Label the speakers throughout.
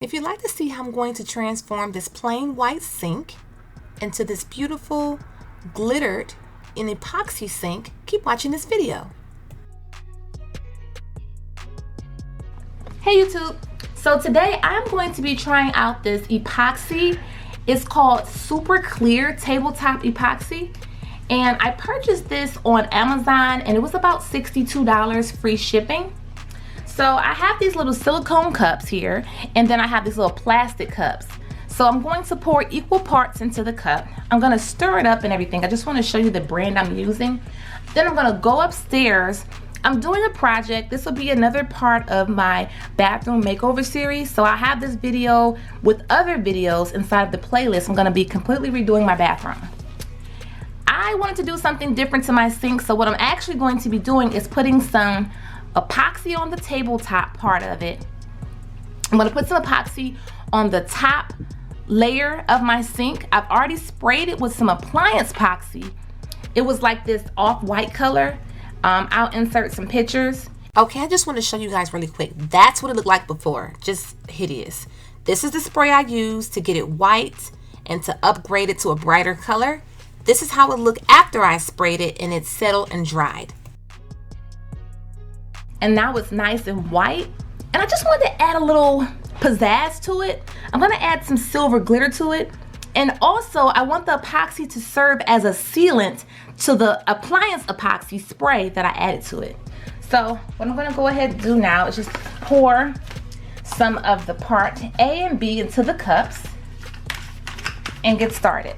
Speaker 1: If you'd like to see how I'm going to transform this plain white sink into this beautiful glittered and epoxy sink, keep watching this video. Hey YouTube! So today I'm going to be trying out this epoxy. It's called Super Clear Tabletop Epoxy. And I purchased this on Amazon and it was about $62 free shipping. So I have these little silicone cups here, and then I have these little plastic cups. So I'm going to pour equal parts into the cup. I'm going to stir it up and everything. I just want to show you the brand I'm using. Then I'm going to go upstairs. I'm doing a project. This will be another part of my bathroom makeover series. So I have this video with other videos inside of the playlist. I'm going to be completely redoing my bathroom. I wanted to do something different to my sink. So what I'm actually going to be doing is putting some epoxy on the tabletop part of it. I'm going to put some epoxy on the top layer of my sink. I've already sprayed it with some appliance epoxy. It was like this off-white color. I'll insert some pictures. Okay, I just want to show you guys really quick. That's what it looked like before. Just hideous. This is the spray I used to get it white and to upgrade it to a brighter color. This is how it looked after I sprayed it and it settled and dried. And now it's nice and white. And I just wanted to add a little pizzazz to it. I'm gonna add some silver glitter to it. And also I want the epoxy to serve as a sealant to the appliance epoxy spray that I added to it. So what I'm gonna go ahead and do now is just pour some of the part A and B into the cups and get started.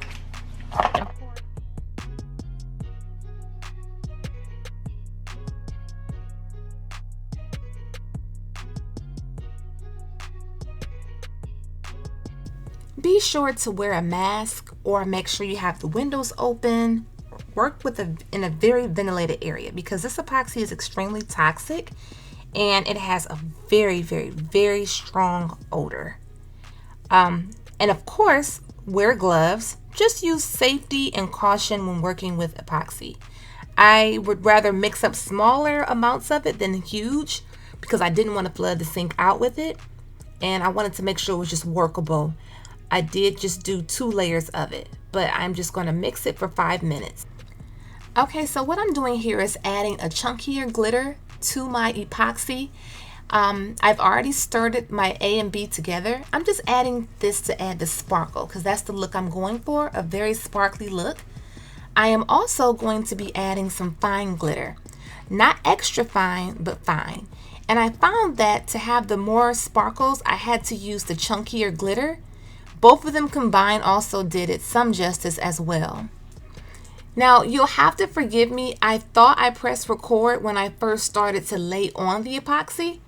Speaker 1: Be sure to wear a mask or make sure you have the windows open. Work in a very ventilated area because this epoxy is extremely toxic and it has a very, very, very strong odor. And of course, wear gloves. Just use safety and caution when working with epoxy. I would rather mix up smaller amounts of it than huge because I didn't want to flood the sink out with it. And I wanted to make sure it was just workable. I did just do 2 layers of it, but I'm just going to mix it for 5 minutes. Okay, so what I'm doing here is adding a chunkier glitter to my epoxy. I've already stirred my A and B together. I'm just adding this to add the sparkle because that's the look I'm going for, a very sparkly look. I am also going to be adding some fine glitter. Not extra fine, but fine. And I found that to have the more sparkles, I had to use the chunkier glitter. Both of them combined also did it some justice as well. Now, you'll have to forgive me. I thought I pressed record when I first started to lay on the epoxy.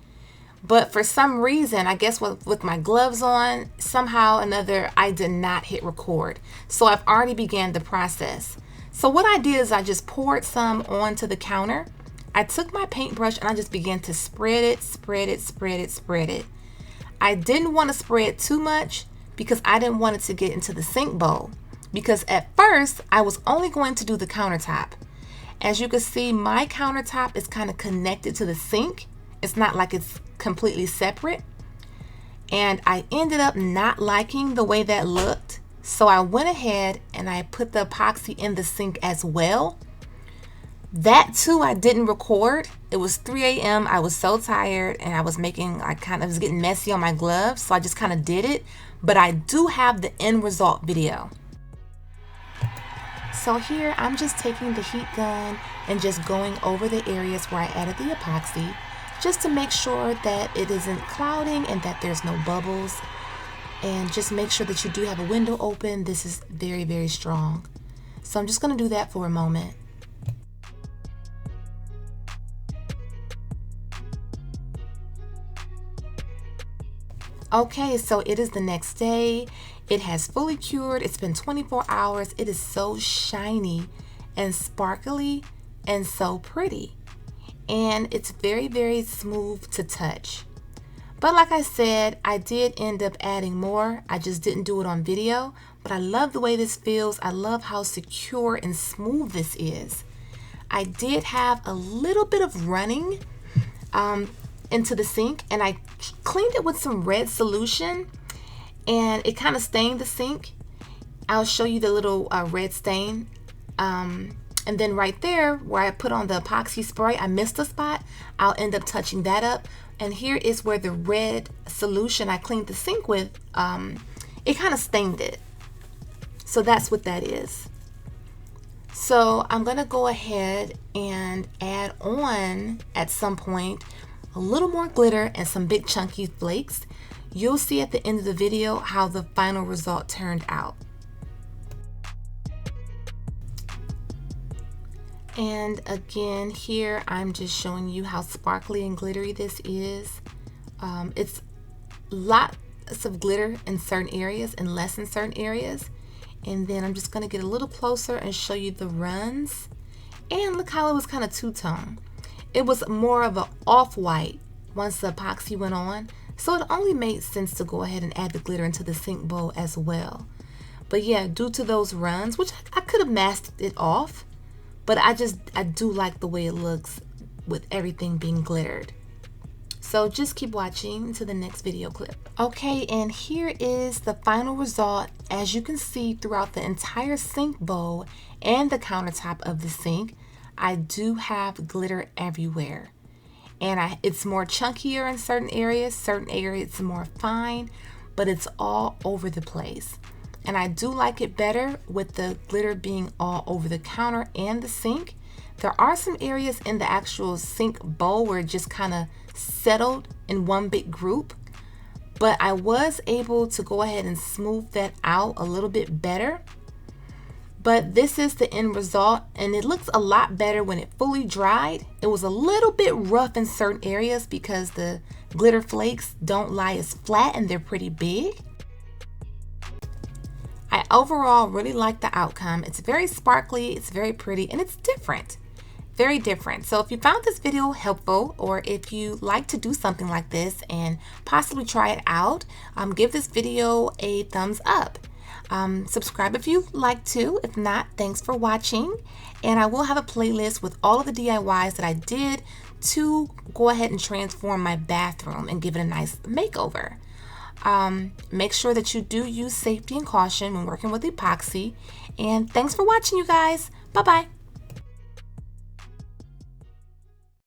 Speaker 1: But for some reason, I guess with my gloves on, somehow or another, I did not hit record. So I've already began the process. So what I did is I just poured some onto the counter. I took my paintbrush and I just began to spread it, spread it, spread it, spread it. I didn't want to spread too much because I didn't want it to get into the sink bowl. Because at first, I was only going to do the countertop. As you can see, my countertop is kind of connected to the sink. It's not like it's completely separate. And I ended up not liking the way that looked. So I went ahead and I put the epoxy in the sink as well. That too, I didn't record. It was 3 a.m. I was so tired and I was getting messy on my gloves. So I just kind of did it. But I do have the end result video. So here I'm just taking the heat gun and just going over the areas where I added the epoxy just to make sure that it isn't clouding and that there's no bubbles. And just make sure that you do have a window open. This is very, very strong. So I'm just going to do that for a moment. Okay, so it is the next day. It has fully cured. It's been 24 hours. It is so shiny and sparkly and so pretty. And it's very, very smooth to touch. But like I said, I did end up adding more. I just didn't do it on video. But I love the way this feels. I love how secure and smooth this is. I did have a little bit of running. into the sink, and I cleaned it with some red solution, and it kind of stained the sink. I'll show you the little red stain. And then right there where I put on the epoxy spray, I missed a spot. I'll end up touching that up. And here is where the red solution I cleaned the sink with, it kind of stained it. So that's what that is. So I'm gonna go ahead and add on at some point a little more glitter and some big chunky flakes. You'll see at the end of the video how the final result turned out. And again, here I'm just showing you how sparkly and glittery this is. It's lots of glitter in certain areas and less in certain areas. And then I'm just going to get a little closer and show you the runs. And look how it was kind of two-tone. It was more of an off-white once the epoxy went on. So it only made sense to go ahead and add the glitter into the sink bowl as well. But yeah, due to those runs, which I could have masked it off, but I do like the way it looks with everything being glittered. So just keep watching to the next video clip. Okay, and here is the final result. As you can see throughout the entire sink bowl and the countertop of the sink, I do have glitter everywhere. And it's more chunkier in certain areas it's more fine, but it's all over the place. And I do like it better with the glitter being all over the counter and the sink. There are some areas in the actual sink bowl where it just kind of settled in one big group, but I was able to go ahead and smooth that out a little bit better. But this is the end result, and it looks a lot better when it fully dried. It was a little bit rough in certain areas because the glitter flakes don't lie as flat and they're pretty big. I overall really like the outcome. It's very sparkly, it's very pretty, and it's different. Very different. So if you found this video helpful, or if you like to do something like this and possibly try it out, give this video a thumbs up. Subscribe if you like to. If not, thanks for watching. And I will have a playlist with all of the DIYs that I did to go ahead and transform my bathroom and give it a nice makeover. Make sure that you do use safety and caution when working with epoxy. And thanks for watching, you guys. Bye-bye.